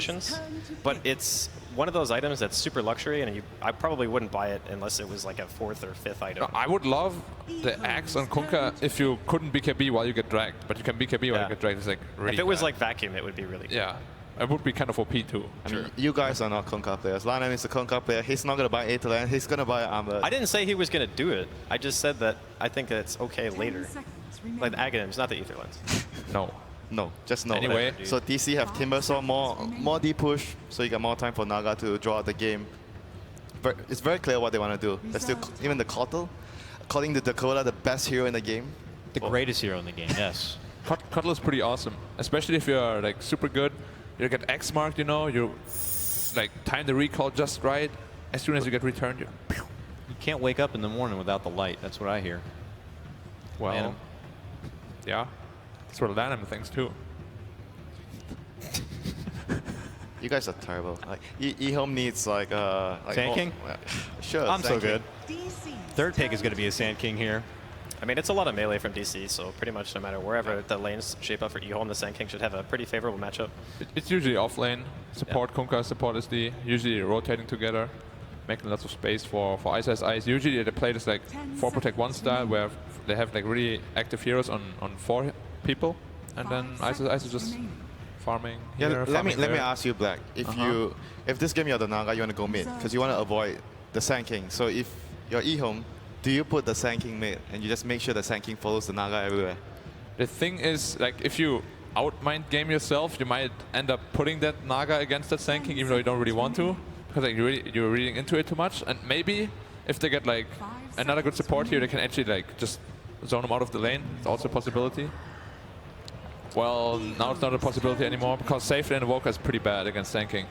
situations, but it's one of those items that's super luxury, and I probably wouldn't buy it unless it was like a 4th or 5th item. I would love the axe on Kunkka if you couldn't BKB while you get dragged, but you can BKB while you get dragged. It's like really if it was bad. like vacuum, it would be really cool. Yeah, it would be kind of OP too. I mean, you guys are not Kunkka players. Lanham is a Kunkka player. He's not going to buy 8 land. He's going to buy armor. I didn't say he was going to do it. I just said that I think that it's okay later. Like the Aghanims, not the Aetherlands. No. No, just no. Anyway. So DC have Timbersaw, more deep push, so you get more time for Naga to draw out the game. But it's very clear what they want to do. There's still even the Kotl, calling the Dakota the best hero in the game. The greatest hero in the game, yes. Kotl is pretty awesome, especially if you're like super good. You get X marked, you know, you like time the recall just right. As soon as you get returned, you can't wake up in the morning without the light. That's what I hear. Well, yeah. That's what Lanham thinks too. You guys are terrible. Like EHOME needs like Sand King? Sure. I'm so good. Third pick is going to be a Sand King here. I mean, it's a lot of melee from DC, so pretty much no matter wherever the lanes shape up for EHOME, the Sand King should have a pretty favorable matchup. It's usually off lane. Support Kunkka, support SD, usually rotating together, making lots of space for Ice as Ice. Usually they play this like 4 protect 1 style where they have like really active heroes on 4 people, and then Ice is just farming here, Yeah, let me ask you, Black. If this game you're the Naga, you want to go mid because you want to avoid the Sand King. So if you're EHOME, do you put the Sand King mid and you just make sure the Sand King follows the Naga everywhere? The thing is, like, if you outmind game yourself, you might end up putting that Naga against that Sand King even though you don't really want to, because like you're reading into it too much. And maybe if they get like another good support here, they can actually like just zone him out of the lane. It's also a possibility. Well, now it's not a possibility anymore because safe lane Invoker is pretty bad against Sand King.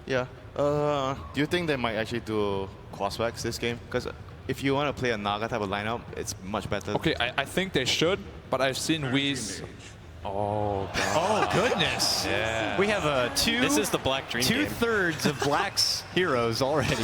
Yeah. Do you think they might actually do crosswax this game? Because if you want to play a Naga type of lineup, it's much better. Okay, I think they should, but I've seen Whis. Oh, God. Oh, goodness. Yeah. We have This is the Black Dream game. 2/3 of Black's heroes already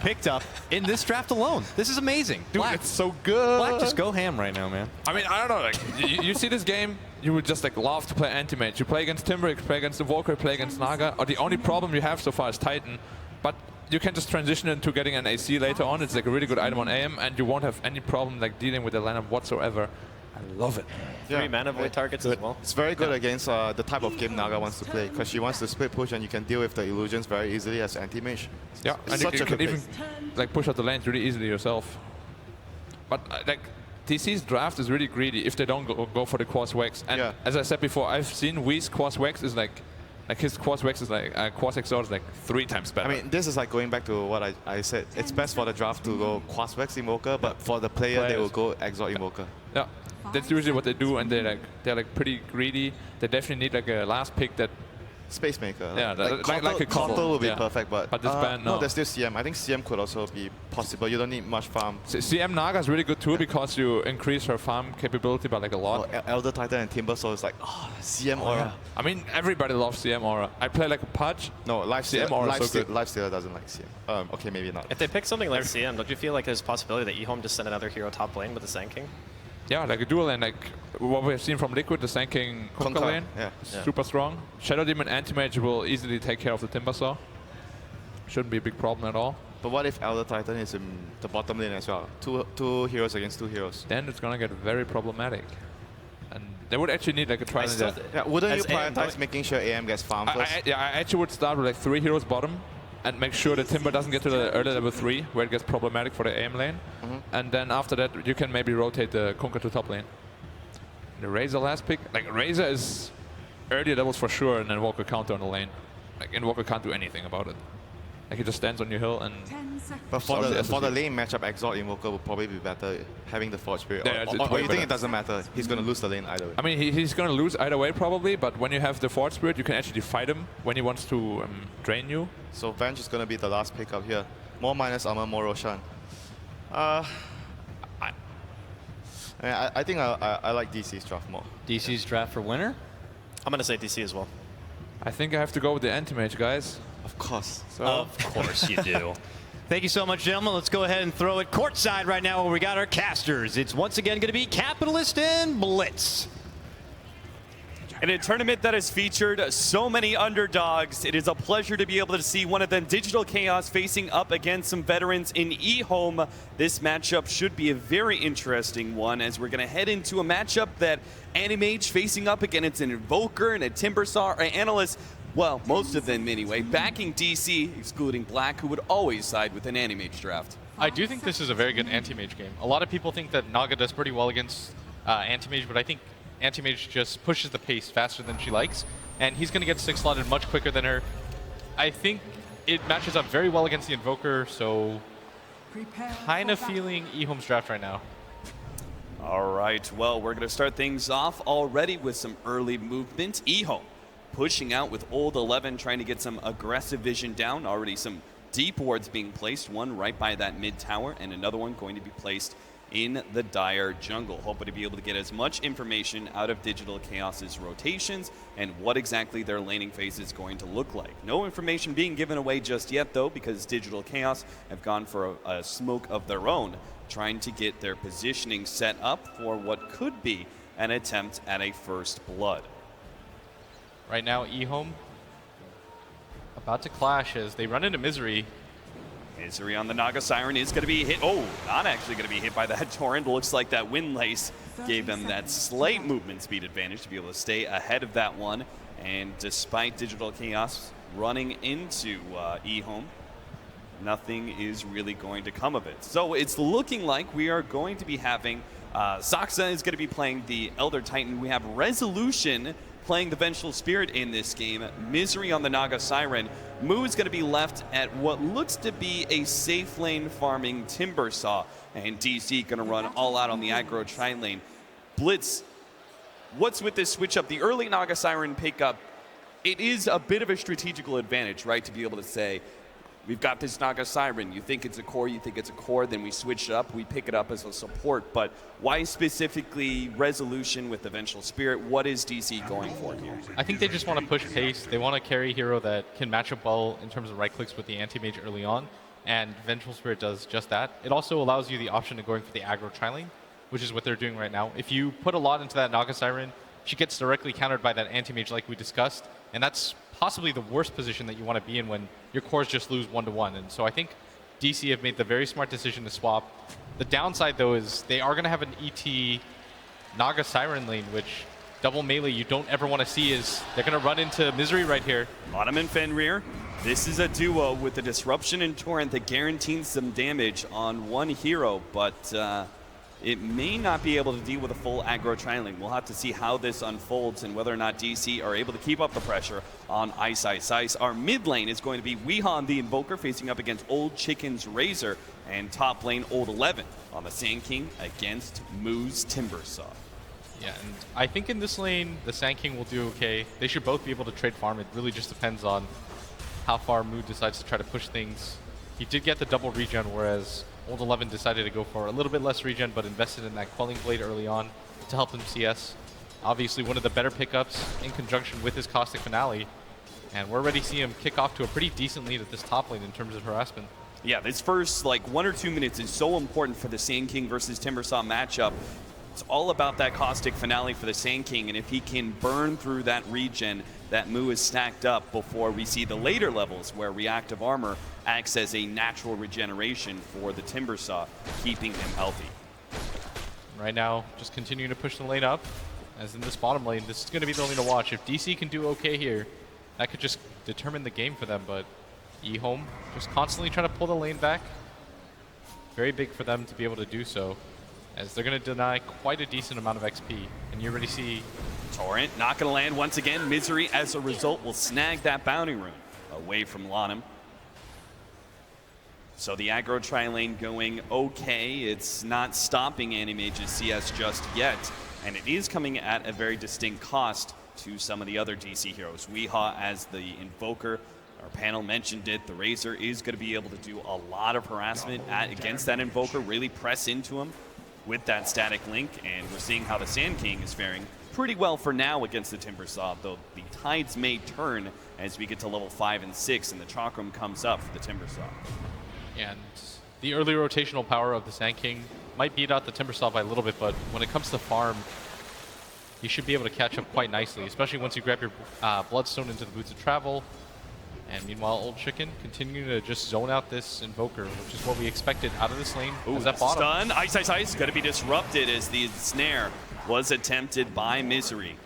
picked up in this draft alone. This is amazing. Dude, Black, it's so good. Black, just go ham right now, man. I mean, I don't know. Like, you see this game, you would just like love to play anti-mage. You play against Timber, you play against Invoker, you play against Naga. Or the only problem you have so far is Titan, but you can just transition into getting an AC later on. It's like a really good item on AM, and you won't have any problem like dealing with the lineup whatsoever. I love it. 3 mana void targets as well. It's very good against the type of game Naga wants to play because she wants to split push and you can deal with the illusions very easily as anti-mage. Yeah, and you can even like push out the lanes really easily yourself. But like DC's draft is really greedy if they don't go for the Quartz Wax. And as I said before, I've seen Whis Quartz Wax is like his Quartz Wax is like Quartz Exort is like 3 times better. I mean, this is like going back to what I said. It's best for the draft to go Quartz Wax Invoker, but for the player they will go Exort Invoker. Yeah. That's usually what they do, and they're like pretty greedy. They definitely need like a last pick that Space Maker. Yeah, like a Kotl will be perfect, but this band, no. There's still CM. I think CM could also be possible. You don't need much farm. CM Naga is really good too because you increase her farm capability by like a lot. Elder Titan and Timbersaw is like, CM Aura. I mean, everybody loves CM Aura. I play like a Pudge. No, CM Aura is so good. Lifestealer doesn't like CM. Okay, maybe not. If they pick something like CM, don't you feel like there's a possibility that EHOME just send another hero top lane with the Sand King? Yeah, like a dual lane, like what we've seen from Liquid, the Sand King Kunkka lane. Super strong. Shadow Demon Anti-Mage will easily take care of the Timbersaw. Shouldn't be a big problem at all. But what if Elder Titan is in the bottom lane as well? Two heroes against 2 heroes. Then it's gonna get very problematic. And they would actually need like a trident. Wouldn't you prioritize making sure AM gets farmed first? I actually would start with like 3 heroes bottom and make sure the Timber doesn't get to the early level 3 where it gets problematic for the AM lane. And then after that you can maybe rotate the Kunkka to top lane. The Razor last pick, like Razor is early levels for sure and then Invoker counter on the lane. Like Invoker can't do anything about it. Like he just stands on your hill and... But for the lane matchup, Exalt Invoker would probably be better having the Forge Spirit. Or you think it doesn't matter? He's going to lose the lane either way. I mean, he's going to lose either way probably, but when you have the Forge Spirit, you can actually fight him when he wants to drain you. So Venge is going to be the last pick up here. More minus armor, more Roshan. I think I like DC's draft more. DC's draft for winner? I'm going to say DC as well. I think I have to go with the Anti-Mage, guys. Of course. So. Of course you do. Thank you so much, gentlemen. Let's go ahead and throw it courtside right now where we got our casters. It's once again going to be Capitalist and Blitz. In a tournament that has featured so many underdogs, it is a pleasure to be able to see one of them, Digital Chaos, facing up against some veterans in EHOME. This matchup should be a very interesting one, as we're going to head into a matchup that Animage facing up against an Invoker and a Timbersaw, or Analyst, well, most of them anyway, backing DC, excluding Black, who would always side with an Animage draft. I do think this is a very good anti-mage game. A lot of people think that Naga does pretty well against anti-mage, but I think anti-mage just pushes the pace faster than she likes, and he's going to get 6 slotted much quicker than her. I think it matches up very well against the Invoker, so kind of feeling EHOME's draft right now. All right, well, we're going to start things off already with some early movement. EHOME pushing out with Old 11, trying to get some aggressive vision down. Already some deep wards being placed, one right by that mid tower, and another one going to be placed in the Dire jungle, hoping to be able to get as much information out of Digital Chaos's rotations and what exactly their laning phase is going to look like. No information being given away just yet, though, because Digital Chaos have gone for a smoke of their own, trying to get their positioning set up for what could be an attempt at a first blood. Right now, EHOME about to clash as they run into Misery. Misery on the Naga Siren is going to be hit. Oh, not actually going to be hit by that Torrent. Looks like that Windlace gave them that slight movement speed advantage to be able to stay ahead of that one. And despite Digital Chaos running into EHOME, nothing is really going to come of it. So it's looking like we are going to be having Saksa is going to be playing the Elder Titan. We have Resolution playing the Vengeful Spirit in this game. Misery on the Naga Siren. Moo is going to be left at what looks to be a safe lane farming Timbersaw, and DC going to run all out on the aggro tri lane. Blitz, what's with this switch up? The early Naga Siren pickup, it is a bit of a strategical advantage, right? To be able to say, we've got this Naga Siren, you think it's a core, then we switch it up, we pick it up as a support. But why specifically Resolution with the Vengeful Spirit? What is DC going for here? I think they just want to push pace. They want to carry a hero that can match up well in terms of right clicks with the anti-mage early on, and Vengeful Spirit does just that. It also allows you the option of going for the aggro tri-lane, which is what they're doing right now. If you put a lot into that Naga Siren, she gets directly countered by that anti-mage like we discussed, and that's possibly the worst position that you want to be in when your cores just lose 1-to-1. And so I think DC have made the very smart decision to swap. The downside, though, is they are going to have an ET Naga Siren lane, which double melee you don't ever want to see. Is they're going to run into Misery right here. Autumn and Fenrir. This is a duo with the Disruption and Torrent that guarantees some damage on one hero, but it may not be able to deal with a full aggro tri-lane. We'll have to see how this unfolds and whether or not DC are able to keep up the pressure on Ice Ice Ice. Our mid lane is going to be Weehan the Invoker facing up against Old Chicken's Razor, and top lane Old 11 on the Sand King against Moo's Timbersaw. Yeah, and I think in this lane, the Sand King will do okay. They should both be able to trade farm. It really just depends on how far Moo decides to try to push things. He did get the double regen, whereas Old 11 decided to go for a little bit less regen, but invested in that Quelling Blade early on to help him CS. Obviously one of the better pickups in conjunction with his Caustic Finale, and we're already seeing him kick off to a pretty decent lead at this top lane in terms of harassment. Yeah, this first 1 or 2 minutes is so important for the Sand King versus Timbersaw matchup. It's all about that Caustic Finale for the Sand King, and if he can burn through that regen that Moo is stacked up before we see the later levels where Reactive Armor acts as a natural regeneration for the Timbersaw, keeping him healthy. Right now, just continuing to push the lane up, as in this bottom lane, this is going to be the lane to watch. If DC can do okay here, that could just determine the game for them, but EHOME just constantly trying to pull the lane back. Very big for them to be able to do so, as they're going to deny quite a decent amount of XP, and you already see Torrent not going to land once again. Misery, as a result, will snag that bounty rune away from Lanham. So the aggro tri-lane going okay. It's not stopping Animage's CS just yet, and it is coming at a very distinct cost to some of the other DC heroes. Weehaw as the Invoker, our panel mentioned it, the Razor is going to be able to do a lot of harassment against that Invoker, really press into him with that static link, and we're seeing how the Sand King is faring pretty well for now against the Timbersaw, though the tides may turn as we get to level 5 and 6 and the Chakram comes up for the Timbersaw. And the early rotational power of the Sand King might beat out the Timbersaw by a little bit, but when it comes to farm, you should be able to catch up quite nicely, especially once you grab your Bloodstone into the Boots of Travel. And meanwhile, Old Chicken continuing to just zone out this Invoker, which is what we expected out of this lane. Ooh, that bottom. Stun. Ice, Ice, Ice. Going to be disrupted as the snare was attempted by Misery.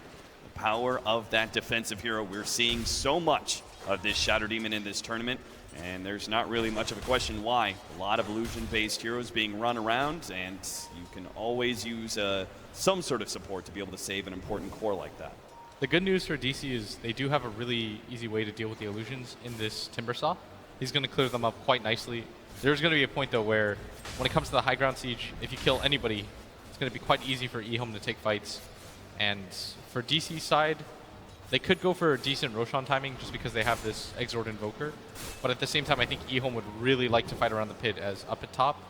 The power of that defensive hero. We're seeing so much of this Shadow Demon in this tournament, and there's not really much of a question why. A lot of illusion-based heroes being run around, and you can always use some sort of support to be able to save an important core like that. The good news for DC is they do have a really easy way to deal with the illusions in this Timbersaw. He's going to clear them up quite nicely. There's going to be a point, though, where when it comes to the high ground siege, if you kill anybody, it's going to be quite easy for EHOME to take fights. And for DC side, they could go for a decent Roshan timing just because they have this Exort Invoker. But at the same time, I think EHOME would really like to fight around the pit as up at top,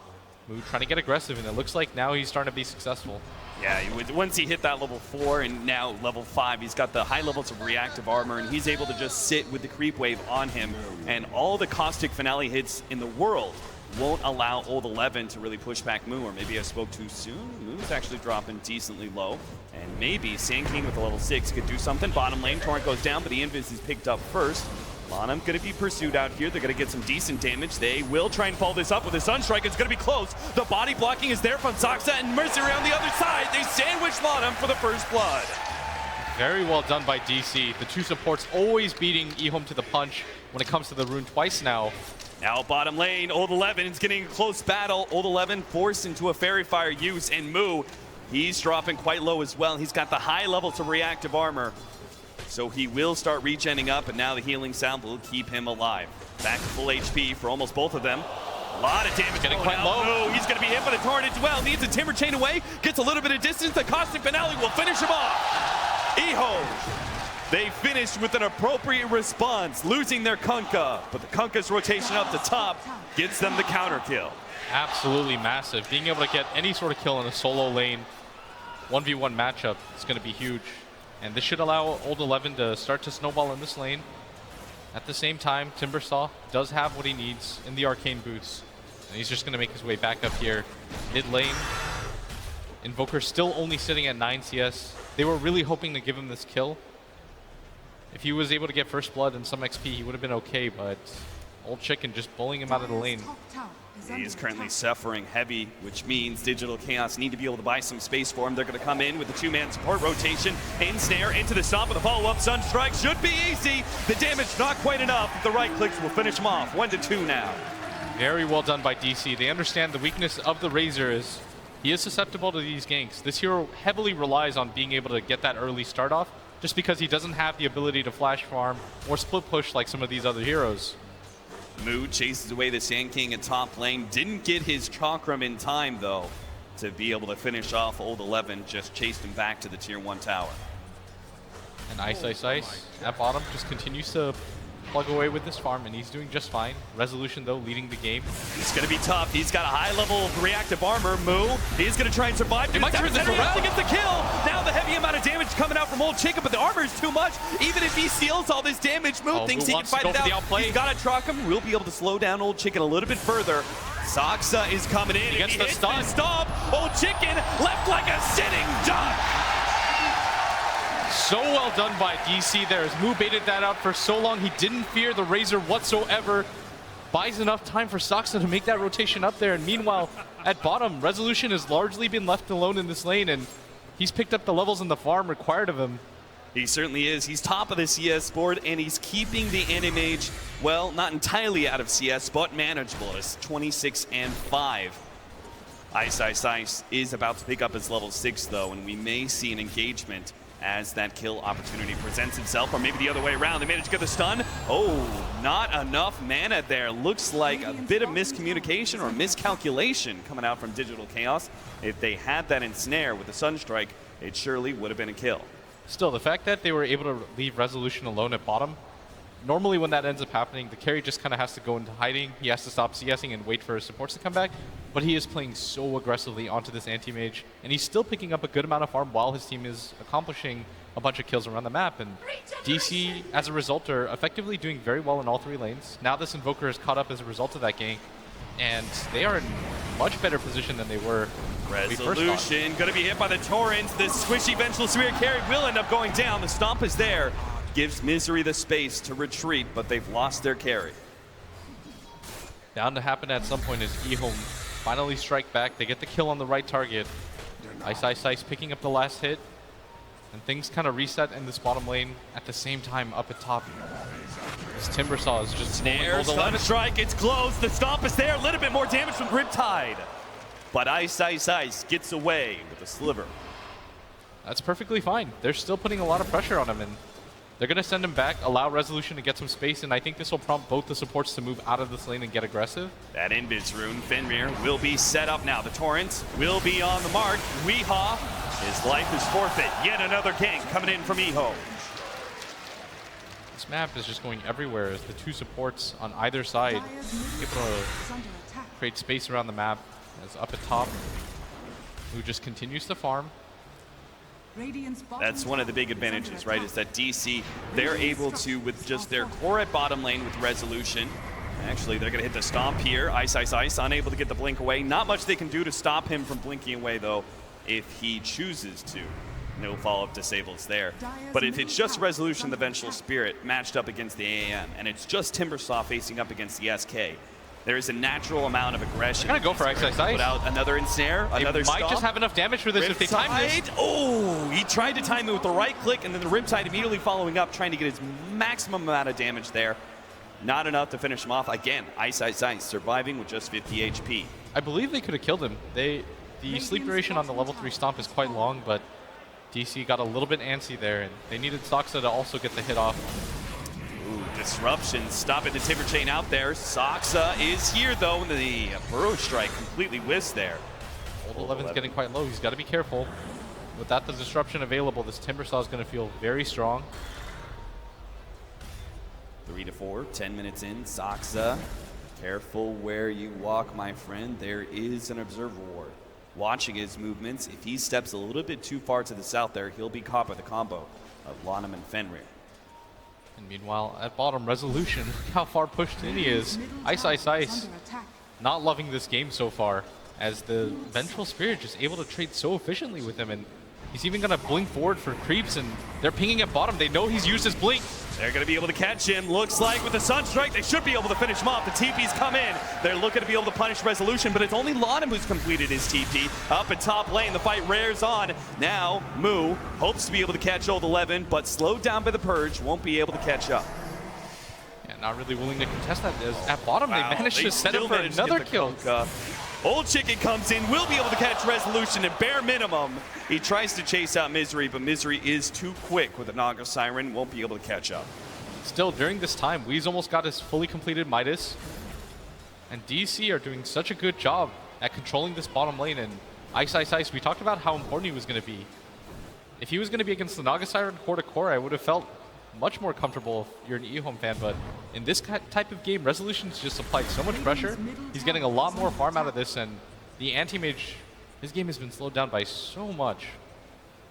Moo trying to get aggressive, and it looks like now he's starting to be successful. Yeah, once he hit that level 4 and now level 5, he's got the high levels of reactive armor, and he's able to just sit with the creep wave on him. And all the caustic finale hits in the world won't allow Old 11 to really push back Moo, or maybe I spoke too soon. Moo's actually dropping decently low, and maybe Sand King with a level 6 could do something. Bottom lane, Torrent goes down, but the Invis is picked up first. Lanham going to be pursued out here. They're going to get some decent damage. They will try and follow this up with a Sunstrike. It's going to be close. The body blocking is there from Saksa, and Mercury on the other side. They sandwich Lanham for the first blood. Very well done by DC. The two supports always beating EHOME to the punch when it comes to the rune twice now. Now bottom lane, Old 11 is getting a close battle. Old 11 forced into a Fairy Fire use, and Moo, he's dropping quite low as well. He's got the high levels of reactive armor, so he will start regenning up, and now the healing sound will keep him alive. Back to full HP for almost both of them. A lot of damage getting quite low. Moo, he's going to be hit by the Torrent as well. Needs a Timber Chain away, gets a little bit of distance. The Caustic Finale will finish him off. EHOME, they finished with an appropriate response, losing their Kunkka, but the Kunkka's rotation up the top gets them the counter kill. Absolutely massive. Being able to get any sort of kill in a solo lane 1v1 matchup is going to be huge. And this should allow Old 11 to start to snowball in this lane. At the same time, Timbersaw does have what he needs in the Arcane Boots. And he's just going to make his way back up here. Mid lane, Invoker still only sitting at 9 CS. They were really hoping to give him this kill. If he was able to get first blood and some XP, he would have been okay, but Old Chicken just bullying him out of the lane. He is currently suffering heavy, which means Digital Chaos need to be able to buy some space for him. They're going to come in with the two-man support rotation. Ensnare into the stomp with a follow-up. Sunstrike should be easy. The damage not quite enough. The right clicks will finish him off. 1-2 now. Very well done by DC. They understand the weakness of the Razor is he is susceptible to these ganks. This hero heavily relies on being able to get that early start off just because he doesn't have the ability to flash farm or split push like some of these other heroes. Moo chases away the Sand King at top lane. Didn't get his Chakram in time, though, to be able to finish off Old 11. Just chased him back to the Tier 1 tower. And Ice at bottom just continues to plug away with this farm, and he's doing just fine. Resolution, though, leading the game. It's going to be tough. He's got a high level of reactive armor. Moo, he's going to try and survive. He might turn this around. To get the kill. Now the heavy amount of damage coming out from Old Chicken, but the armor is too much. Even if he steals all this damage, Moo thinks he can fight it out. He's got to truck him. We'll be able to slow down Old Chicken a little bit further. Saksa is coming in. He gets the stun. Stomp. Old Chicken left like a sitting duck. So well done by DC there as Moo baited that out for so long. He didn't fear the Razor whatsoever. Buys enough time for Saksa to make that rotation up there. And meanwhile, at bottom, Resolution has largely been left alone in this lane, and he's picked up the levels in the farm required of him. He certainly is. He's top of the CS board, and he's keeping the Anti-Mage, well, not entirely out of CS, but manageable. It's 26-5. Ice is about to pick up his level 6, though, and we may see an engagement as that kill opportunity presents itself, or maybe the other way around. They managed to get the stun. Oh, not enough mana there. Looks like a bit of miscommunication or miscalculation coming out from Digital Chaos. If they had that ensnare with the Sunstrike, it surely would have been a kill. Still, the fact that they were able to leave Resolution alone at bottom, normally when that ends up happening, the carry just kind of has to go into hiding. He has to stop CSing and wait for his supports to come back. But he is playing so aggressively onto this anti-mage, and he's still picking up a good amount of farm while his team is accomplishing a bunch of kills around the map. And DC, as a result, are effectively doing very well in all three lanes. Now this Invoker is caught up as a result of that gank, and they are in much better position than they were when we first thought. Resolution going to be hit by the Torrents. The squishy Vengeful Spirit carry will end up going down. The stomp is there. Gives Misery the space to retreat, but they've lost their carry. Bound to happen at some point is EHOME finally strike back. They get the kill on the right target. Ti6 picking up the last hit. And things kind of reset in this bottom lane at the same time up at top. This Timbersaw is just Snare, stun strike, it's close. The stomp is there. A little bit more damage from Riptide. But Ti6 gets away with a sliver. That's perfectly fine. They're still putting a lot of pressure on him, and they're going to send him back, allow Resolution to get some space, and I think this will prompt both the supports to move out of this lane and get aggressive. That Invis rune, Fenrir, will be set up now. The Torrent will be on the mark. Weehaw, his life is forfeit. Yet another gank coming in from EHOME. This map is just going everywhere as the two supports on either side able to create space around the map. As up at top, who just continues to farm. That's one of the big advantages, right, is that DC, they're able to, with just their core at bottom lane with Resolution, actually, they're going to hit the stomp here. Ice, unable to get the blink away. Not much they can do to stop him from blinking away, though, if he chooses to. No follow-up disables there. But if it's just Resolution, the Vengeful Spirit, matched up against the AAM, and it's just Timbersaw facing up against the SK, there is a natural amount of aggression. They're gonna go for Ice. Put out another ensnare, another stomp. Might just have enough damage for this if they time this. Oh, he tried to time it with the right click, and then the Riptide immediately following up, trying to get his maximum amount of damage there. Not enough to finish him off. Again, Ice, surviving with just 50 HP. I believe they could have killed him. The sleep duration on the level 3 stomp is quite long, but DC got a little bit antsy there, and they needed Soxa to also get the hit off. Ooh, disruption, stopping the Timber Chain out there. Soxa is here though, and the Burrow Strike completely whiffs there. Old 11's getting quite low. He's got to be careful. Without the disruption available, this Timbersaw is going to feel very strong. 3 to 4, 10 minutes in. Soxa, careful where you walk, my friend. There is an Observer Ward. Watching his movements, if he steps a little bit too far to the south there, he'll be caught by the combo of Lonham and Fenrir. And meanwhile, at bottom, Resolution, look how far pushed in he is. Ice, not loving this game so far, as the Vengeful Spirit just able to trade so efficiently with him, and he's even gonna blink forward for creeps, and they're pinging at bottom. They know he's used his blink. They're going to be able to catch him. Looks like with the Sunstrike, they should be able to finish him off. The TP's come in. They're looking to be able to punish Resolution, but it's only Lonham who's completed his TP. Up at top lane, the fight rears on. Now, Moo hopes to be able to catch Old 11, but slowed down by the Purge, won't be able to catch up. Yeah, not really willing to contest that. As at bottom, Wow, they managed to set him for another kill. Old Chicken comes in, will be able to catch Resolution at bare minimum. He tries to chase out Misery, but Misery is too quick with the Naga Siren, won't be able to catch up. Still, during this time, Weez almost got his fully completed Midas. And DC are doing such a good job at controlling this bottom lane. And Ice, we talked about how important he was going to be. If he was going to be against the Naga Siren core to core, I would have felt much more comfortable if you're an EHOME fan, but in this type of game, Resolution's just applied so much pressure. He's getting a lot more farm out of this, and the anti-mage, his game has been slowed down by so much.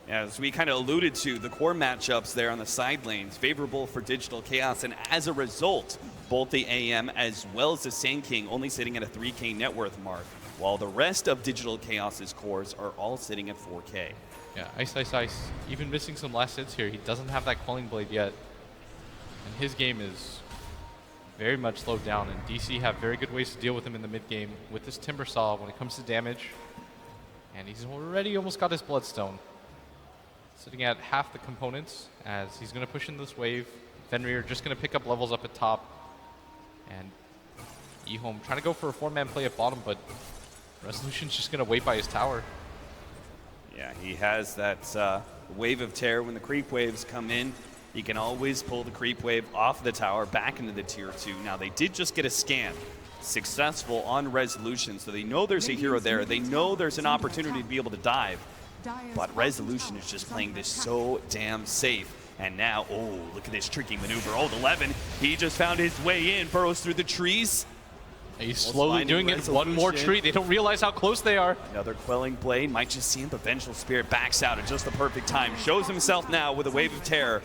Yeah, as we kind of alluded to, the core matchups there on the side lanes, favorable for Digital Chaos, and as a result, both the AM as well as the Sand King only sitting at a 3K net worth mark, while the rest of Digital Chaos's cores are all sitting at 4K. Yeah, Ice, even missing some last hits here. He doesn't have that Quelling Blade yet. And his game is very much slowed down, and DC have very good ways to deal with him in the mid game with this Timbersaw when it comes to damage. And he's already almost got his Bloodstone. Sitting at half the components as he's going to push in this wave. Fenrir just going to pick up levels up at top. And EHOME trying to go for a 4-man play at bottom, but Resolution's just going to wait by his tower. Yeah, he has that wave of terror when the creep waves come in. He can always pull the creep wave off the tower back into the tier 2. Now, they did just get a scan. Successful on Resolution, so they know there's a hero there. They know there's an opportunity to be able to dive. But Resolution is just playing this so damn safe. And now, oh, look at this tricky maneuver. Old 11, he just found his way in, burrows through the trees. He's slowly doing it. One more tree. They don't realize how close they are. Another Quelling Blade. Might just see him, but Vengeful Spirit backs out at just the perfect time. Shows himself now with a wave of terror.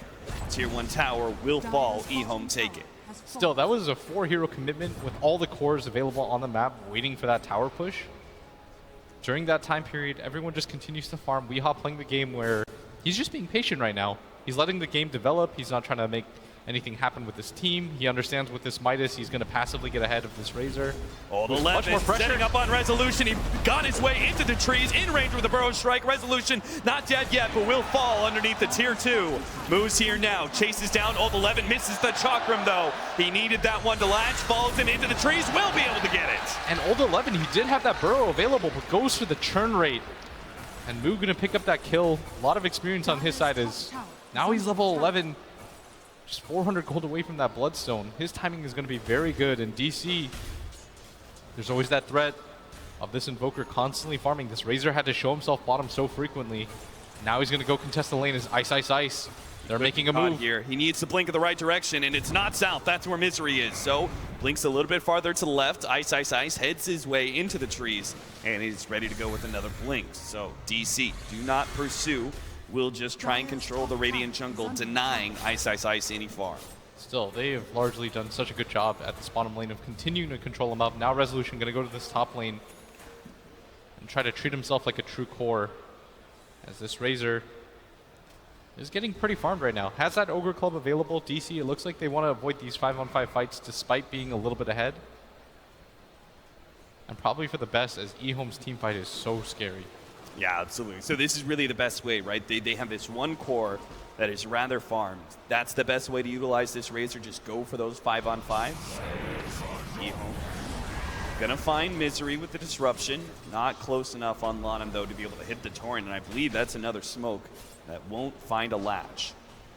Tier 1 tower will fall. EHOME take it. Still, that was a 4-hero commitment with all the cores available on the map waiting for that tower push. during that time period, everyone just continues to farm. Weehaw playing the game where he's just being patient right now. He's letting the game develop. He's not trying to make anything happen with his team. He understands with this Midas, he's going to passively get ahead of this Razor. Oh, the With left much more pressure. setting up on Resolution. He got his way into the trees, in range with the Burrow Strike. Resolution not dead yet, but will fall underneath the tier 2. Moves here now, chases down Old 11, misses the Chakram though. He needed that one to latch, follows him into the trees, will be able to get it. And Old 11, he did have that Burrow available, but goes for the churn rate. And Moo going to pick up that kill. A lot of experience on his side as now he's level 11. Just 400 gold away from that Bloodstone. His timing is going to be very good. And DC, there's always that threat of this Invoker constantly farming. This Razor had to show himself bottom so frequently. Now he's going to go contest the lane as Ice, Ice, Ice. They're making a move here. He needs to blink in the right direction, and it's not south. That's where Misery is. So blinks a little bit farther to the left. Ice, Ice, Ice heads his way into the trees, and he's ready to go with another blink. So DC, do not pursue. We'll just try and control the Radiant jungle, denying Ice, Ice, Ice any farm. Still, they have largely done such a good job at this bottom lane of continuing to control him up. Now Resolution going to go to this top lane and try to treat himself like a true core, as this Razor is getting pretty farmed right now. Has that Ogre Club available. DC, it looks like they want to avoid these 5-on-5 fights despite being a little bit ahead. And probably for the best, as EHOME's team fight is so scary. Yeah, absolutely. So this is really the best way, right? They have this one core that is rather farmed. That's the best way to utilize this Razor. Just go for those 5-on-5s. EHOME gonna find Misery with the disruption. Not close enough on Lanham though to be able to hit the Torrent, and I believe that's another smoke that won't find a latch.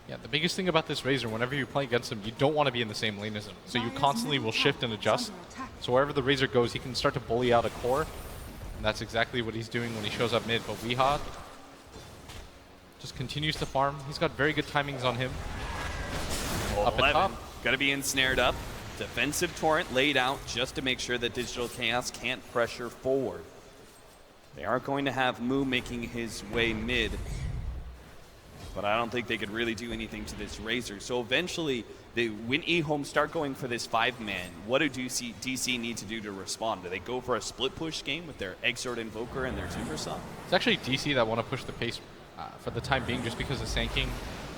Yeah, the biggest thing about this Razor, whenever you play against him, you don't want to be in the same lane as him. So you constantly will shift and adjust. So wherever the Razor goes, he can start to bully out a core. And that's exactly what he's doing when he shows up mid. But Weehaw just continues to farm. He's got very good timings on him. Up at top. Got to be ensnared up. Defensive Torrent laid out just to make sure that Digital Chaos can't pressure forward. They are going to have Moo making his way mid, but I don't think they could really do anything to this Razor. So eventually, when EHOME start going for this 5-man, what do DC need to do to respond? Do they go for a split push game with their Exort Invoker and their Timbersaw? It's actually DC that want to push the pace for the time being, just because the Sand King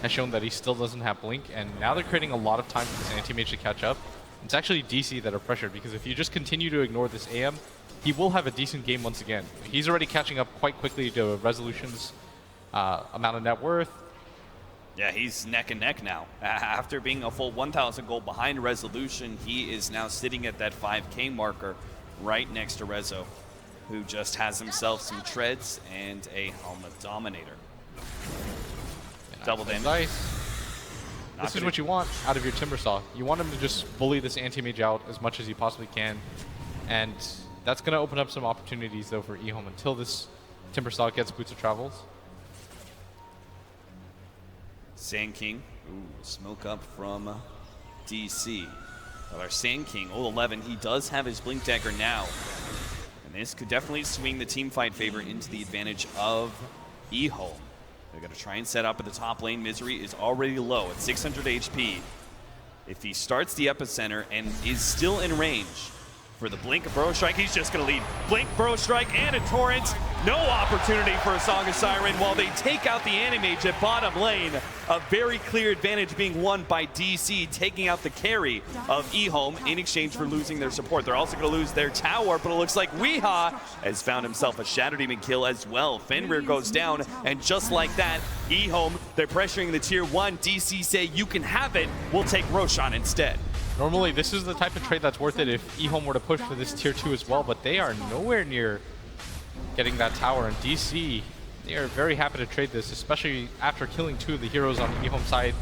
has shown that he still doesn't have Blink, and now they're creating a lot of time for this anti-mage to catch up. It's actually DC that are pressured, because if you just continue to ignore this AM, he will have a decent game once again. He's already catching up quite quickly to Resolution's amount of net worth. Yeah, he's neck and neck now. After being a full 1,000 gold behind Resolution, he is now sitting at that 5K marker right next to Rezo, who just has himself some treads and a Helmet Dominator. Double damage. Nice. This is what you want out of your Timbersaw. You want him to just bully this anti-mage out as much as he possibly can. And that's going to open up some opportunities, though, for EHOME until this Timbersaw gets Boots of Travels. Sand King, ooh, smoke up from DC. Well, our Sand King, 11, he does have his Blink Dagger now. And this could definitely swing the team fight favor into the advantage of EHOME. They're going to try and set up at the top lane. Misery is already low at 600 HP. If he starts the epicenter and is still in range for the Blink Burrow Strike, he's just going to lead. Blink, Burrow Strike, and a Torrent. No opportunity for a Song of Siren while they take out the Animage at bottom lane. A very clear advantage being won by DC, taking out the carry of EHOME in exchange for losing their support. They're also going to lose their tower, but it looks like Weehaw has found himself a Shadow Demon kill as well. Fenrir goes down, and just like that, EHOME, they're pressuring the tier 1. DC say, you can have it, we'll take Roshan instead. Normally, this is the type of trade that's worth it if EHOME were to push for this tier 2 as well, but they are nowhere near getting that tower. And DC, they are very happy to trade this, especially after killing 2 of the heroes on the EHOME side,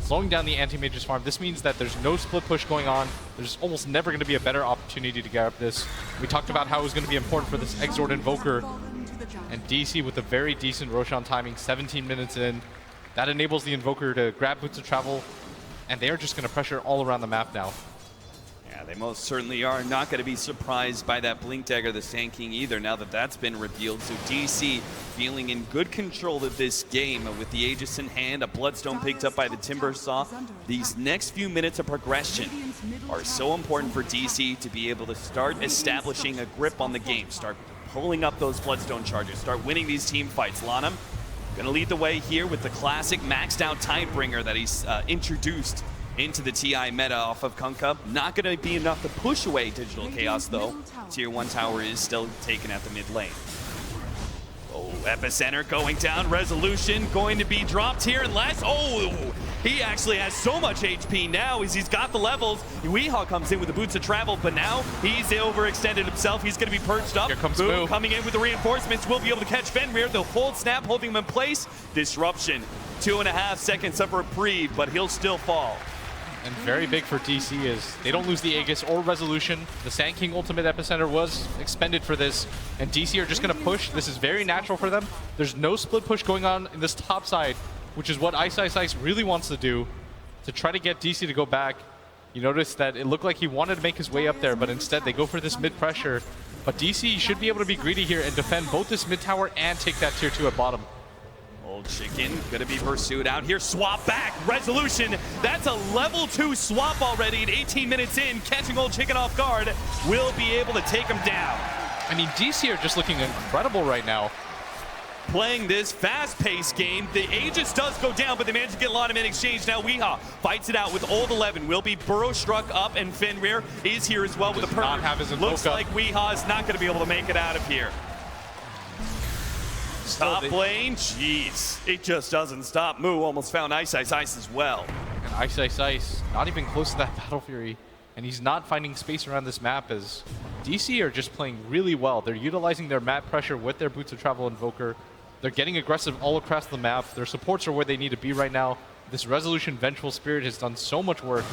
slowing down the anti-mage's farm. This means that there's no split push going on. There's almost never going to be a better opportunity to get up this. We talked about how it was going to be important for this Exort Invoker, and DC with a very decent Roshan timing, 17 minutes in. That enables the Invoker to grab Boots of Travel, and they are just going to pressure all around the map now. Yeah, they most certainly are. Not going to be surprised by that Blink Dagger, the Sand King, either, now that that's been revealed. So DC feeling in good control of this game with the Aegis in hand, a Bloodstone picked up by the Timbersaw. These next few minutes of progression are so important for DC to be able to start establishing a grip on the game, start pulling up those Bloodstone charges, start winning these team fights. Lanham gonna lead the way here with the classic maxed out Tidebringer that he's introduced into the TI meta off of Kunkka. Not gonna be enough to push away Digital Chaos though. Tier 1 tower is still taken at the mid lane. Oh, Epicenter going down. Resolution going to be dropped here unless, oh, he actually has so much HP now as he's got the levels. Weehaw comes in with the boots of travel, but now he's overextended himself. He's going to be perched up. Here comes Boom Moo. coming in with the reinforcements. Will be able to catch Fenrir. The hold snap holding him in place. Disruption. 2.5 seconds of reprieve, but he'll still fall. And very big for DC is they don't lose the Aegis or Resolution. The Sand King ultimate Epicenter was expended for this, and DC are just going to push. This is very natural for them. There's no split push going on in this top side, which is what Ti6 really wants to do to try to get DC to go back. You notice that it looked like he wanted to make his way up there, but instead they go for this mid pressure. But DC should be able to be greedy here and defend both this mid tower and take that tier 2 at bottom. Old Chicken gonna be pursued out here. Swap back. Resolution. That's a level 2 swap already. At 18 minutes in, catching Old Chicken off guard. Will be able to take him down. I mean, DC are just looking incredible right now. Playing this fast-paced game. The Aegis does go down, but they manage to get a lot of in exchange. Now Weehaw fights it out with Old 11. Will be Burrow struck up, and Fenrir is here as well with a not perk. have his Looks invoke like up. Weehaw is not going to be able to make it out of here. Top they- lane, jeez. It just doesn't stop. Moo almost found Ice as well. And Ice, not even close to that Battle Fury. And he's not finding space around this map as DC are just playing really well. They're utilizing their map pressure with their Boots of Travel Invoker. They're getting aggressive all across the map. Their supports are where they need to be right now. This Resolution Vengeful Spirit has done so much work.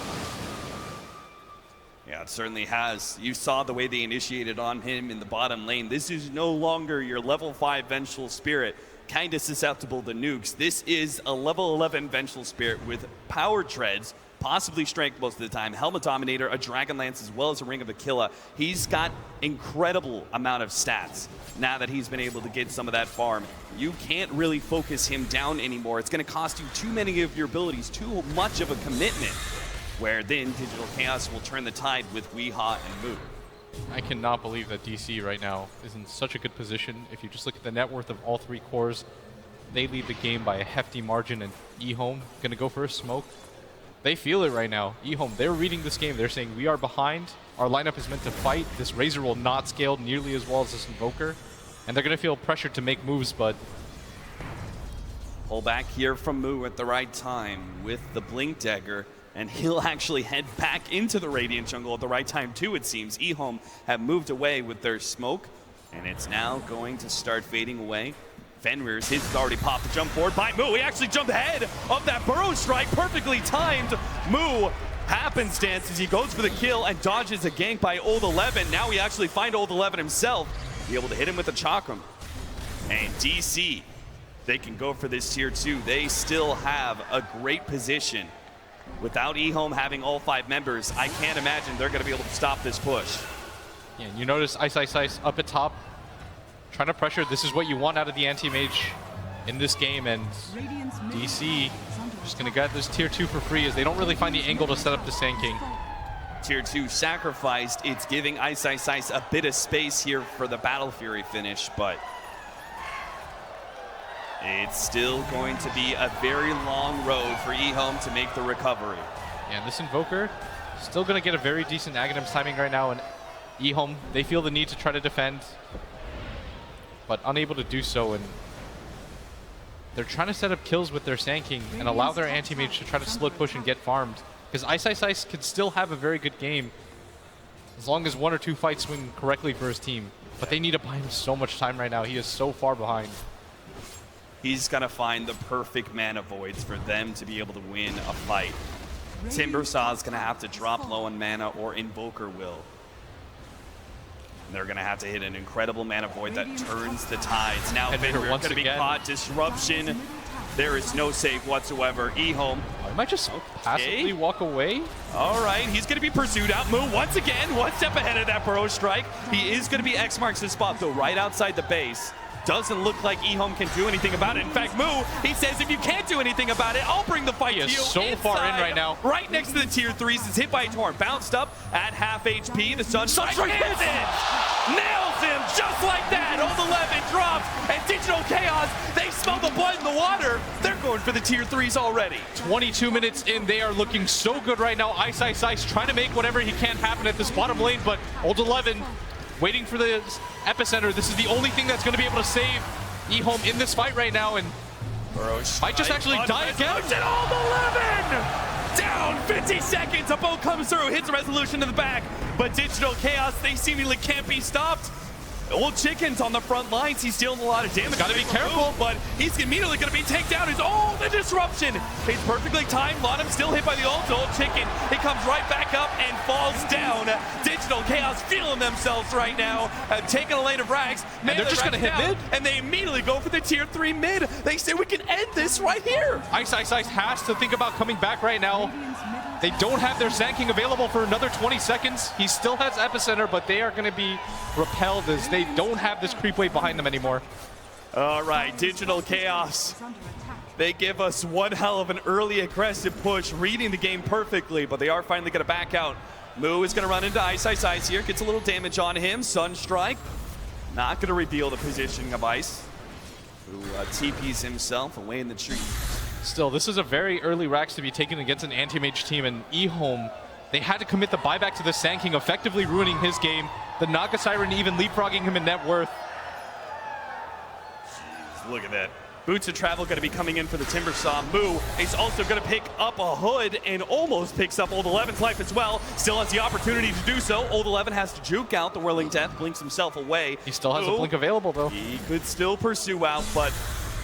Yeah, it certainly has. You saw the way they initiated on him in the bottom lane. This is no longer your level 5 Vengeful Spirit, kind of susceptible to nukes. This is a level 11 Vengeful Spirit with power treads, possibly strength most of the time, Helmet Dominator, a Dragon Lance, as well as a Ring of Aquila. He's got incredible amount of stats now that he's been able to get some of that farm. You can't really focus him down anymore. It's going to cost you too many of your abilities, too much of a commitment, where then Digital Chaos will turn the tide with Weehaw and Moo. I cannot believe that DC right now is in such a good position. If you just look at the net worth of all 3 cores, they lead the game by a hefty margin, and EHOME going to go for a smoke. They feel it right now. EHOME, they're reading this game. They're saying, we are behind. Our lineup is meant to fight. This Razor will not scale nearly as well as this Invoker. And they're going to feel pressured to make moves, but Pull back here from Moo at the right time with the Blink Dagger, and he'll actually head back into the Radiant jungle at the right time too, it seems. EHOME have moved away with their smoke, and it's now going to start fading away. Fenrir's, his has already popped the jump forward by Moo. He actually jumped ahead of that Burrow strike, perfectly timed. Moo happenstance as he goes for the kill and dodges a gank by Old 11. Now we actually find Old 11 himself, be able to hit him with a Chakram. And DC, they can go for this tier 2. They still have a great position. Without EHOME having all 5 members, I can't imagine they're going to be able to stop this push. yeah, you notice Ice up at top, trying to pressure. This is what you want out of the anti-mage in this game, and DC just going to get this tier 2 for free as they don't really find the angle to set up the Sand King. Tier 2 sacrificed. It's giving Ice a bit of space here for the Battle Fury finish, but it's still going to be a very long road for EHOME to make the recovery. Yeah, and this Invoker still going to get a very decent Aghanim's timing right now, and EHOME, they feel the need to try to defend, but unable to do so, and they're trying to set up kills with their Sand King and allow their anti-mage to try to split push and get farmed, because Ice could still have a very good game as long as 1 or 2 fights swing correctly for his team, but they need to buy him so much time right now. He is so far behind. He's going to find the perfect mana voids for them to be able to win a fight. Timbersaw is going to have to drop low on mana, or Invoker will. And they're going to have to hit an incredible mana void that turns the tides. Now And Fenrir once going to be again. caught. Disruption. There is no save whatsoever. EHOME. I might just passively walk away. All right, he's going to be pursued out. Moo once again, 1 step ahead of that Burrow strike. He is going to be X marks his spot, though, right outside the base. Doesn't look like EHOME can do anything about it. In fact, Moo, he says, if you can't do anything about it, I'll bring the fight He to is you. so far in Inside, right now. Right next to the tier 3s. Is hit by a torrent. Bounced up at half HP. The Sunstrike hits it! Nails him just like that. Old 11 drops. And Digital Chaos, they smell the blood in the water. They're going for the tier 3s already. 22 minutes in, they are looking so good right now. Ice trying to make whatever he can happen at this bottom lane, but Old 11 waiting for the epicenter. This is the only thing that's going to be able to save EHOME in this fight right now, and might just actually die again. Old 11! Down 50 seconds. A boat comes through, hits Resolution to the back, but Digital Chaos, they seemingly can't be stopped. Old Chicken's on the front lines. He's dealing a lot of damage. Gotta be careful. But he's immediately going to be taken down. The disruption. It's perfectly timed. Lotem still hit by the ult. Old Chicken, he comes right back up and falls down. Digital Chaos feeling themselves right now. Taking a lane of rags. And they're just going to hit mid. And they immediately go for the tier 3 mid. They say we can end this right here. Ice has to think about coming back right now. They don't have their Sand King available for another 20 seconds. He still has epicenter, but they are going to be repelled as they don't have this creep wave behind them anymore. All right, Digital Chaos. They give us one hell of an early aggressive push, reading the game perfectly, but they are finally going to back out. Moo is going to run into Ice here, gets a little damage on him. Sunstrike, not going to reveal the positioning of Ice, who TPs himself away in the tree. Still, this is a very early Rax to be taken against an anti-mage team, and EHOME, they had to commit the buyback to the Sand King, effectively ruining his game. The Naga Siren even leapfrogging him in net worth. Look at that. Boots of Travel going to be coming in for the Timber Saw. Moo is also going to pick up a hood and almost picks up Old 11's life as well. Still has the opportunity to do so. Old 11 has to juke out the Whirling Death, blinks himself away. He still has a blink available, though. He could still pursue out, but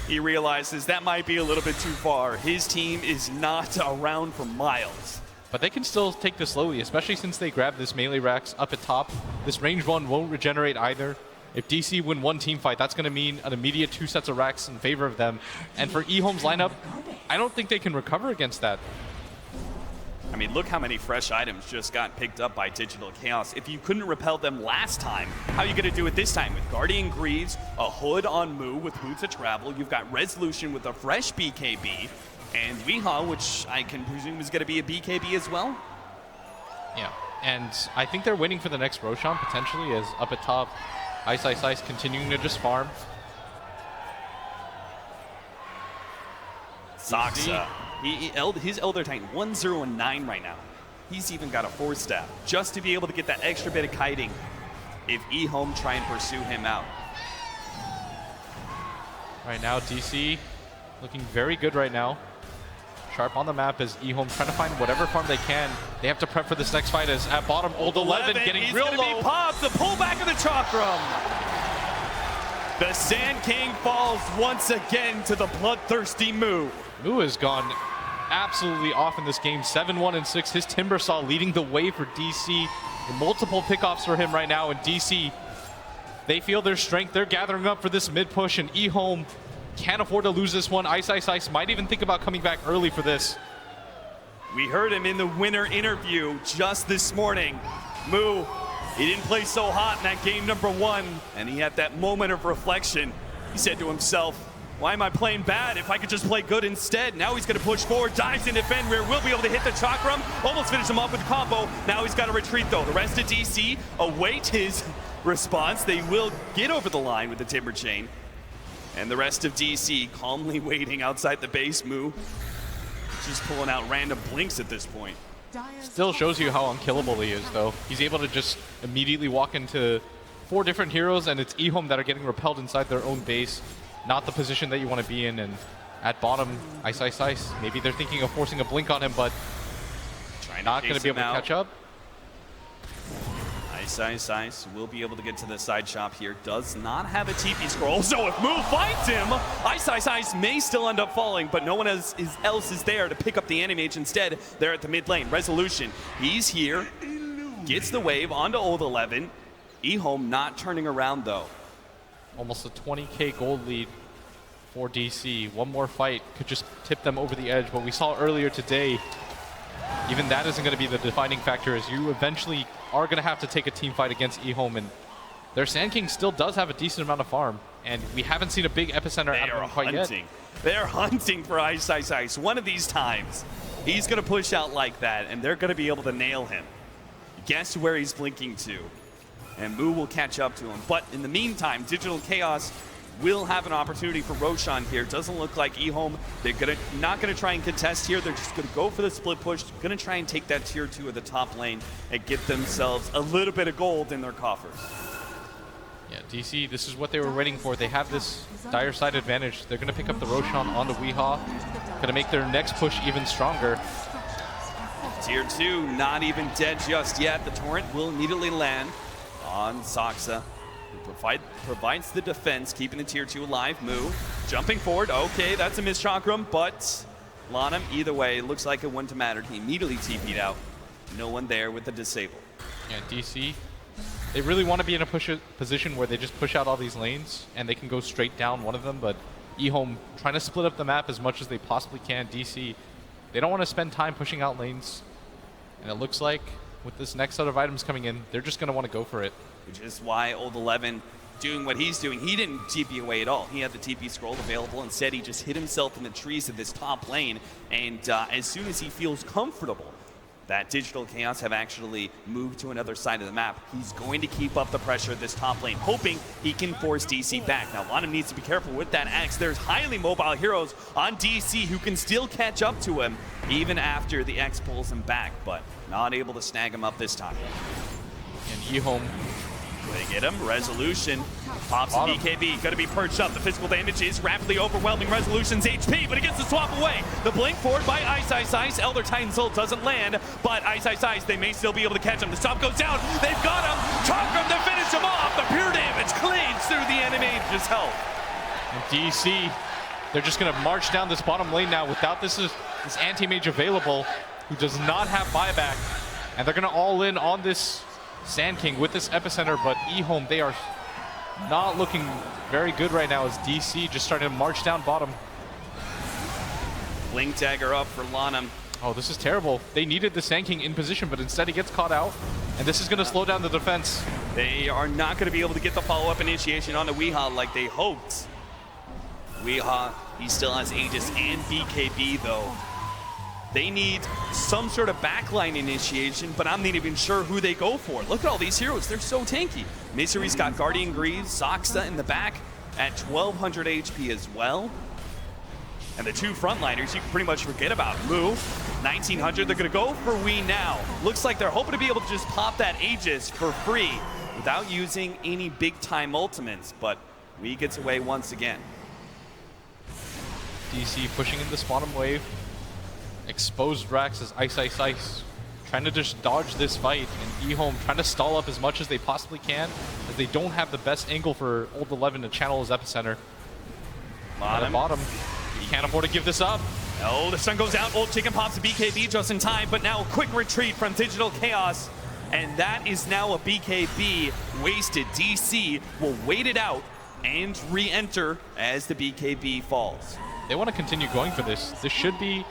he realizes that might be a little bit too far. His team is not around for miles. But they can still take this slowly, especially since they grab this melee Rax up at top. This range one won't regenerate either. If DC win one team fight, that's going to mean an immediate 2 sets of Rax in favor of them. And for EHOME's lineup, I don't think they can recover against that. I mean, look how many fresh items just got picked up by Digital Chaos. If you couldn't repel them last time, how are you going to do it this time? With Guardian Greaves, a hood on Moo with Boots of Travel, you've got Resolution with a fresh BKB, and Weehaw, which I can presume is going to be a BKB as well? Yeah, and I think they're waiting for the next Roshan, potentially, as up at top, Ice continuing to just farm. Saksa, his Elder Titan, 1-0-9 right now. He's even got a 4-staff just to be able to get that extra bit of kiting if EHOME try and pursue him out. Right now, DC looking very good right now. Sharp on the map as EHOME trying to find whatever farm they can. They have to prep for this next fight as at bottom, Old 11 getting real low. Be popped, the pullback of the Chakram. The Sand King falls once again to the bloodthirsty Moo. Moo has gone absolutely off in this game, 7-1-6. His Timber Saw leading the way for DC. Multiple pickoffs for him right now, and DC, they feel their strength. They're gathering up for this mid push, and EHOME can't afford to lose this one. Ice might even think about coming back early for this. We heard him in the winter interview just this morning. Moo, he didn't play so hot in that game number 1, and he had that moment of reflection. He said to himself, why am I playing bad if I could just play good instead? Now he's going to push forward, dives into Fenrir, will be able to hit the Chakram, almost finish him off with the combo. Now he's got to retreat though. The rest of DC await his response. They will get over the line with the Timber Chain. And the rest of DC calmly waiting outside the base. Moo just pulling out random blinks at this point. Still shows you how unkillable he is, though. He's able to just immediately walk into 4 different heroes, and it's EHOME that are getting repelled inside their own base. Not the position that you want to be in. And at bottom, Ice. Maybe they're thinking of forcing a blink on him, but not going to be able to catch up. Ice will be able to get to the side shop here. Does not have a TP scroll, so if Moo finds him, Ice may still end up falling, but no one else is there to pick up the Animage instead. They're at the mid lane. Resolution, he's here, gets the wave onto Old 11. EHOME not turning around though. Almost a 20k gold lead for DC. One more fight could just tip them over the edge. But we saw earlier today, even that isn't going to be the defining factor, as you eventually are going to have to take a team fight against EHOME, and their Sand King still does have a decent amount of farm, and we haven't seen a big epicenter They out of are him quite yet. hunting. They're hunting for Ti6. One of these times, he's going to push out like that, and they're going to be able to nail him. Guess where he's blinking to, and Moo will catch up to him. But in the meantime, Digital Chaos will have an opportunity for Roshan here. Doesn't look like EHOME. They're not gonna try and contest here. They're just gonna go for the split push. Gonna try and take that tier 2 of the top lane and get themselves a little bit of gold in their coffers. Yeah, DC, this is what they were waiting for. They have this dire side advantage. They're gonna pick up the Roshan on the Weehaw. Gonna make their next push even stronger. Tier 2 not even dead just yet. The torrent will immediately land on Saksa. Provides the defense, keeping the tier 2 alive. Moo jumping forward. Okay, that's a miss chakram, but Lanham, either way, looks like it wouldn't have mattered. He immediately TP'd out. No one there with the disable. Yeah, DC, they really want to be in a position where they just push out all these lanes and they can go straight down one of them, but EHOME trying to split up the map as much as they possibly can. DC, they don't want to spend time pushing out lanes, and it looks like with this next set of items coming in, they're just going to want to go for it. Which is why Old 11 doing what he's doing. He didn't TP away at all. He had the TP scroll available. Instead, he just hid himself in the trees of this top lane. And as soon as he feels comfortable that Digital Chaos have actually moved to another side of the map, he's going to keep up the pressure of this top lane, hoping he can force DC back. Now, Lanham needs to be careful with that X. There's highly mobile heroes on DC who can still catch up to him even after the X pulls him back, but not able to snag him up this time. And EHOME, they get him. Resolution pops the BKB. Going to be perched up. The physical damage is rapidly overwhelming Resolution's HP, but he gets the swap away. The blink forward by Ti6. Elder Titan's ult doesn't land, but Ti6, they may still be able to catch him. The stop goes down. They've got him. Chakram to finish him off. The pure damage cleans through the enemy mage's health. and DC, they're just going to march down this bottom lane now without this anti-mage available, who does not have buyback, and they're going to all in on this Sand King with this epicenter, but EHOME, they are not looking very good right now as DC just starting to march down bottom. Blink dagger up for Lanham. Oh, this is terrible. They needed the Sand King in position, but instead he gets caught out, and this is going to slow down the defense. They are not going to be able to get the follow-up initiation on the Weehaw like they hoped. Weehaw, he still has Aegis and BKB though. They need some sort of backline initiation, but I'm not even sure who they go for. Look at all these heroes, they're so tanky. Misery's got Guardian Greaves, Saksa in the back at 1200 HP as well. And the two frontliners you can pretty much forget about. Moo, 1900, they're gonna go for Wee now. Looks like they're hoping to be able to just pop that Aegis for free without using any big time ultimates, but Wee gets away once again. DC pushing in this bottom wave. Exposed Rax as Ice, trying to just dodge this fight, and EHOME trying to stall up as much as they possibly can, as they don't have the best angle for Old 11 to channel his epicenter. At the bottom, he can't afford to give this up. Oh, the stun goes out, Old Chicken pops a BKB just in time, but now a quick retreat from Digital Chaos, and that is now a BKB wasted. DC will wait it out and re-enter as the BKB falls. They want to continue going for this. This should be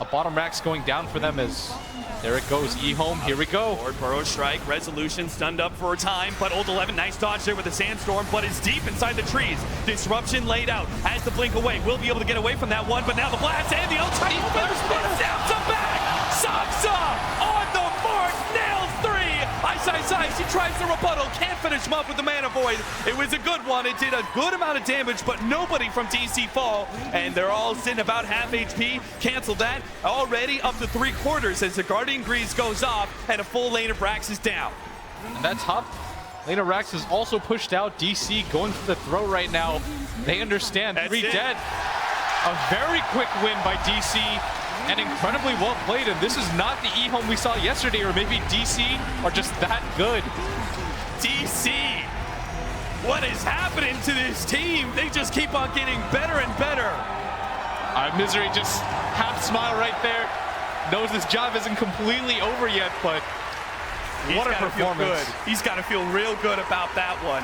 a bottom Rax going down for them as there it goes. EHOME, here we go. Forward burrow strike, Resolution stunned up for a time, but Old 11, nice dodge there with the Sandstorm, but is deep inside the trees. Disruption laid out, has to blink away, will be able to get away from that one, but now the blast and the outside spins down to back. Saksa on the mark, nails three. Ice, he tries the rebuttal, can't finish him up with the Mana Void. It was a good one, it did a good amount of damage, but nobody from DC fall, and they're all sitting about half HP. Cancel that, already up to 3/4 as the Guardian Greaves goes off, and a full lane of Rax is down. And that's top. Lane of Rax is also pushed out. DC going for the throw right now. They understand. That's 3 it. dead. A very quick win by DC, and incredibly well played. And this is not the EHOME we saw yesterday, or maybe DC are just that good. DC, what is happening to this team? They just keep on getting better and better. Misery just half smile right there. Knows this job isn't completely over yet, but what a performance. He's got to feel real good about that one.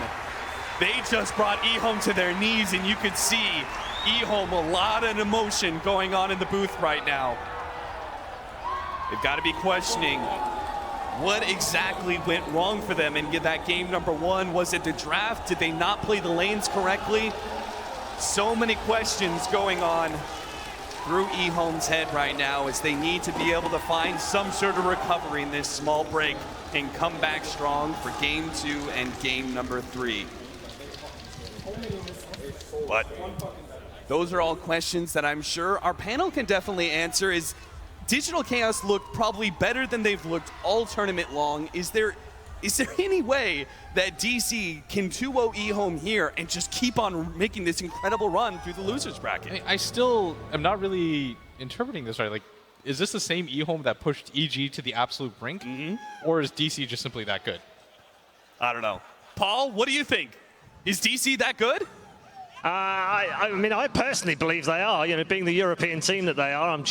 They just brought EHOME to their knees, and you could see EHOME, a lot of emotion going on in the booth right now. They've got to be questioning What exactly went wrong for them in that game number 1? Was it the draft? Did they not play the lanes correctly? So many questions going on through EHOME's head right now as they need to be able to find some sort of recovery in this small break and come back strong for game 2 and game number 3. But those are all questions that I'm sure our panel can definitely answer. Is Digital Chaos looked probably better than they've looked all tournament long? Is there any way that DC can 2-0 EHOME here and just keep on making this incredible run through the losers bracket? I still am not really interpreting this right. Like, is this the same EHOME that pushed EG to the absolute brink? Or is DC just simply that good? I don't know. Paul, what do you think? Is DC that good? I mean, I personally believe they are. You know, being the European team that they are, I'm